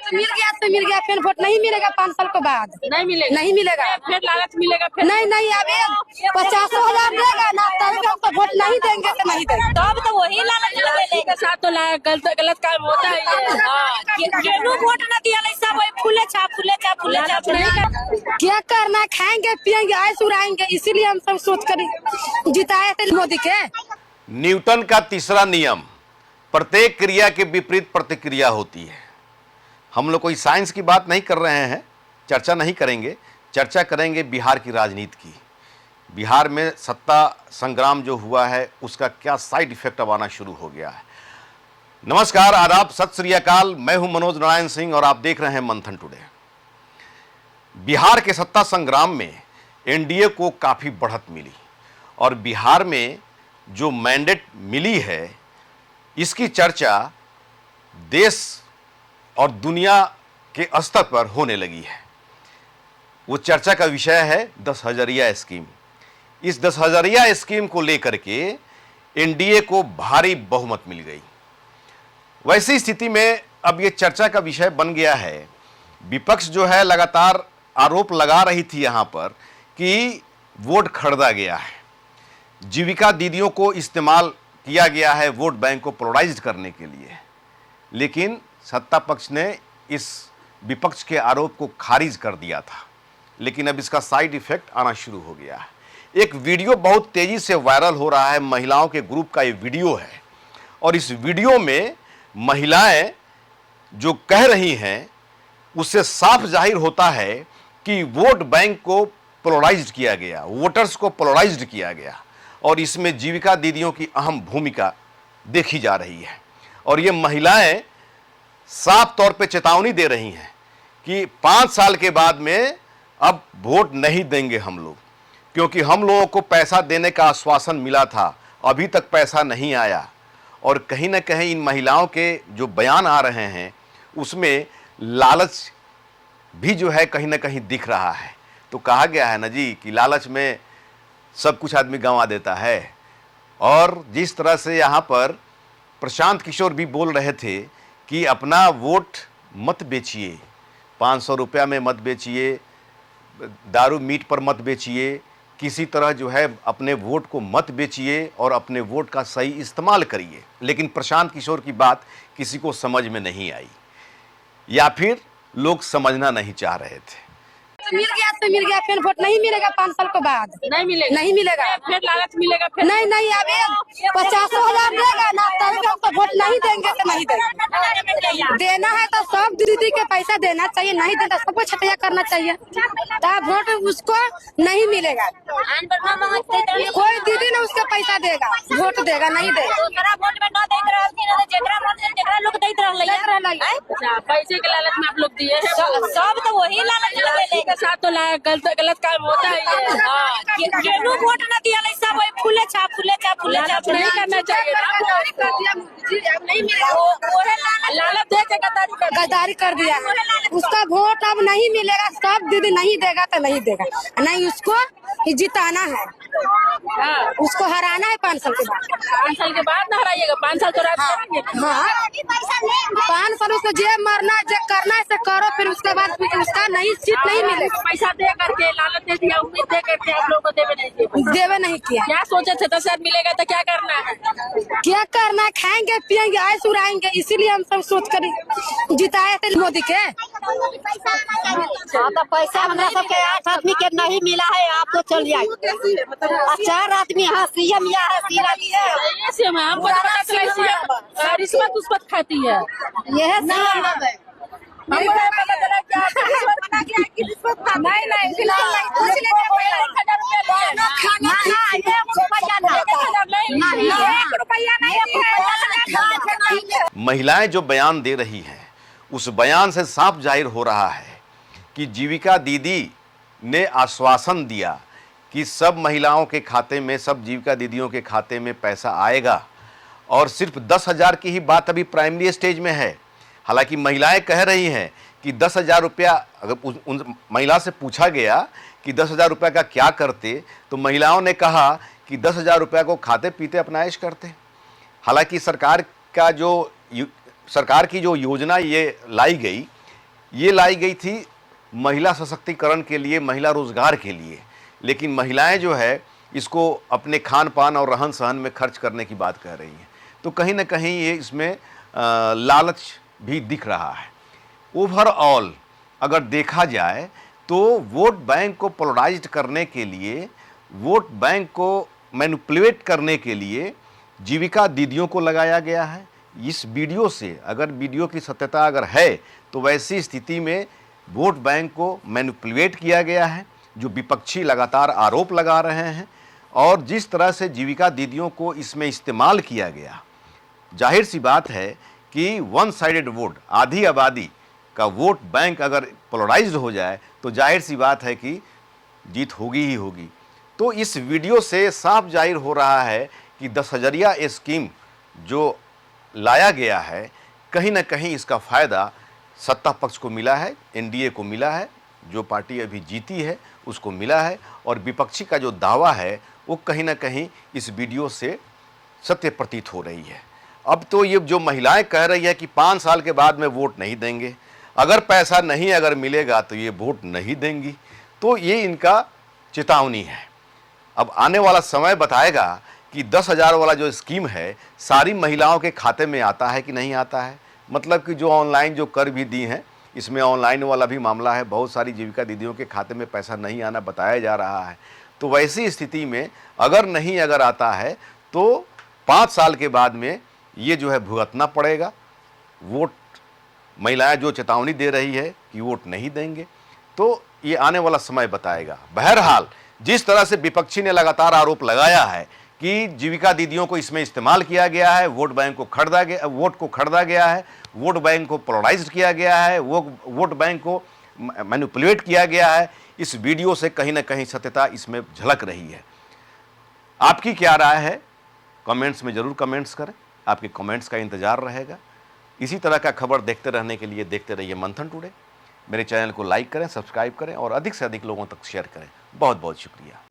मिल गया फिर वोट नहीं मिलेगा 5 साल के बाद। नहीं मिलेगा फिर लालच मिलेगा फिर नहीं अभी 50,000 देगा ना तभी तो हमको वोट नहीं देंगे तो नहीं देंगे। तब तो वही लालच मिलेगा के साथ तो गलत काम होता है ये। हाँ, केनू वोट न दिया सब वही फूले छाप क्या करना, खाएंगे पिएंगे ऐश उड़ाएंगे, इसीलिए हम सब सोच कर जिताए थे मोदी के। न्यूटन का तीसरा नियम, प्रत्येक क्रिया के विपरीत प्रतिक्रिया होती है। हम लोग कोई साइंस की बात नहीं कर रहे हैं, चर्चा नहीं करेंगे, चर्चा करेंगे बिहार की राजनीति की। बिहार में सत्ता संग्राम जो हुआ है उसका क्या साइड इफेक्ट अब आना शुरू हो गया है। नमस्कार, आदाब, सत श्री अकाल। मैं हूं मनोज नारायण सिंह और आप देख रहे हैं मंथन टुडे। बिहार के सत्ता संग्राम में एनडीए को काफ़ी बढ़त मिली और बिहार में जो मैंडेट मिली है इसकी चर्चा देश और दुनिया के स्तर पर होने लगी है। वो चर्चा का विषय है 10,000 स्कीम। इस 10,000 स्कीम को लेकर के एनडीए को भारी बहुमत मिल गई। वैसी स्थिति में अब ये चर्चा का विषय बन गया है। विपक्ष जो है लगातार आरोप लगा रही थी यहाँ पर कि वोट खरीदा गया है, जीविका दीदियों को इस्तेमाल किया गया है वोट बैंक को पोलराइज करने के लिए। लेकिन सत्ता पक्ष ने इस विपक्ष के आरोप को खारिज कर दिया था। लेकिन अब इसका साइड इफेक्ट आना शुरू हो गया है। एक वीडियो बहुत तेजी से वायरल हो रहा है, महिलाओं के ग्रुप का ये वीडियो है और इस वीडियो में महिलाएं जो कह रही हैं उससे साफ जाहिर होता है कि वोट बैंक को पोलराइज्ड किया गया, वोटर्स को पोलराइज्ड किया गया और इसमें जीविका दीदियों की अहम भूमिका देखी जा रही है। और ये महिलाएं साफ तौर पे चेतावनी दे रही हैं कि 5 साल के बाद में अब वोट नहीं देंगे हम लोग, क्योंकि हम लोगों को पैसा देने का आश्वासन मिला था, अभी तक पैसा नहीं आया। और कहीं ना कहीं इन महिलाओं के जो बयान आ रहे हैं उसमें लालच भी जो है कहीं ना कहीं दिख रहा है। तो कहा गया है ना जी कि लालच में सब कुछ आदमी गंवा देता है। और जिस तरह से यहाँ पर प्रशांत किशोर भी बोल रहे थे कि अपना वोट मत बेचिए, 500 रुपया में मत बेचिए, दारू मीट पर मत बेचिए, किसी तरह जो है अपने वोट को मत बेचिए और अपने वोट का सही इस्तेमाल करिए। लेकिन प्रशांत किशोर की बात किसी को समझ में नहीं आई या फिर लोग समझना नहीं चाह रहे थे। मिल गया फिर वोट नहीं मिलेगा 5 साल के बाद। नहीं मिलेगा फिर लालच मिलेगा फिर नहीं अभी 50,000 देगा ना तभी तो हमको वोट नहीं देंगे तो नहीं देंगे। देना है तो सब दीदी के पैसा देना चाहिए, नहीं देना सबको छटैया करना चाहिए तब वोट उसको नहीं मिलेगा। कोई दीदी ने उसका पैसा देगा, वोट देगा नहीं देगा। पैसे के लालच में आप लोग दिए सब तो वही लालच मिलेगा के साथ तो गलत काम होता है ये। हाँ, केनू वोट न दिया सब वही फूले छाप नहीं करना चाहिए ना। लालच दे के गद्दारी कर दिया है। उसका वोट अब नहीं मिलेगा, सब दीदी नहीं देगा तो नहीं देगा, नहीं उसको जिताना है। हाँ, उसको हराना है 5 साल के बाद। 5 साल के बाद ना हराइएगा, 5 साल तो हाँ 5 साल उसको जे मरना जे करना है से करो, फिर उसके बाद उसका नहीं सीट नहीं मिलेगा। पैसा दे करके लालच दे दिया, उम्मीद दे करके आप लोगों को देवे नहीं किया। क्या सोचे थे 10,000 मिलेगा तो क्या करना है? क्या करना है, खाएंगे पिएंगे ऐश उड़ाएंगे, इसीलिए हम सब सोच कर जिताए थे मोदी के। तो पैसा हमरा सबके 8 आदमी के नहीं मिला है, आप तो चल जाए 4 आदमी यहाँ सीएम या है रिश्वत उस्वत खाती है। यह महिलाएं जो बयान दे रही हैं उस बयान से साफ जाहिर हो रहा है कि जीविका दीदी ने आश्वासन दिया कि सब महिलाओं के खाते में, सब जीविका दीदियों के खाते में पैसा आएगा और सिर्फ 10,000 की ही बात अभी प्राइमरी स्टेज में है। हालांकि महिलाएं कह रही हैं कि 10,000 रुपया, अगर उन महिला से पूछा गया कि 10,000 रुपया का क्या करते तो महिलाओं ने कहा कि 10,000 रुपया को खाते पीते अपना ऐश करते। हालांकि सरकार की जो योजना ये लाई गई ये लाई गई थी महिला सशक्तिकरण के लिए, महिला रोजगार के लिए, लेकिन महिलाएं जो है इसको अपने खान पान और रहन सहन में खर्च करने की बात कह रही हैं। तो कहीं ना कहीं ये इसमें लालच भी दिख रहा है। ओवरऑल अगर देखा जाए तो वोट बैंक को पोलराइज्ड करने के लिए, वोट बैंक को मैनिपुलेट करने के लिए जीविका दीदियों को लगाया गया है। इस वीडियो से, अगर वीडियो की सत्यता अगर है, तो वैसी स्थिति में वोट बैंक को मैनिपुलेट किया गया है, जो विपक्षी लगातार आरोप लगा रहे हैं। और जिस तरह से जीविका दीदियों को इसमें इस्तेमाल किया गया, जाहिर सी बात है कि वन साइडेड वोट, आधी आबादी का वोट बैंक अगर पोलराइज्ड हो जाए तो जाहिर सी बात है कि जीत होगी ही होगी। तो इस वीडियो से साफ जाहिर हो रहा है कि 10,000 स्कीम जो लाया गया है, कहीं ना कहीं इसका फ़ायदा सत्ता पक्ष को मिला है, एनडीए को मिला है, जो पार्टी अभी जीती है उसको मिला है। और विपक्षी का जो दावा है वो कहीं ना कहीं इस वीडियो से सत्य प्रतीत हो रही है। अब तो ये जो महिलाएं कह रही है कि 5 साल के बाद में वोट नहीं देंगे, अगर पैसा नहीं अगर मिलेगा तो ये वोट नहीं देंगी, तो ये इनका चेतावनी है। अब आने वाला समय बताएगा कि 10,000 वाला जो स्कीम है सारी महिलाओं के खाते में आता है कि नहीं आता है। मतलब कि जो ऑनलाइन जो कर भी दी हैं, इसमें ऑनलाइन वाला भी मामला है, बहुत सारी जीविका दीदियों के खाते में पैसा नहीं आना बताया जा रहा है। तो वैसी स्थिति में अगर आता है तो 5 साल के बाद में ये जो है भुगतना पड़ेगा। वोट महिलाएं जो चेतावनी दे रही है कि वोट नहीं देंगे, तो ये आने वाला समय बताएगा। बहरहाल जिस तरह से विपक्षी ने लगातार आरोप लगाया है कि जीविका दीदियों को इसमें इस्तेमाल किया गया है, वोट बैंक को खरीदा गया, वोट को खरीदा गया है, वोट बैंक को पोलराइज्ड किया गया है, वोट बैंक को मैनिपुलेट किया गया है, इस वीडियो से कहीं ना कहीं सत्यता इसमें झलक रही है। आपकी क्या राय है? कमेंट्स में ज़रूर कमेंट्स करें, आपके कमेंट्स का इंतज़ार रहेगा। इसी तरह का खबर देखते रहने के लिए देखते रहिए मंथन टुडे। मेरे चैनल को लाइक करें, सब्सक्राइब करें और अधिक से अधिक लोगों तक शेयर करें। बहुत बहुत शुक्रिया।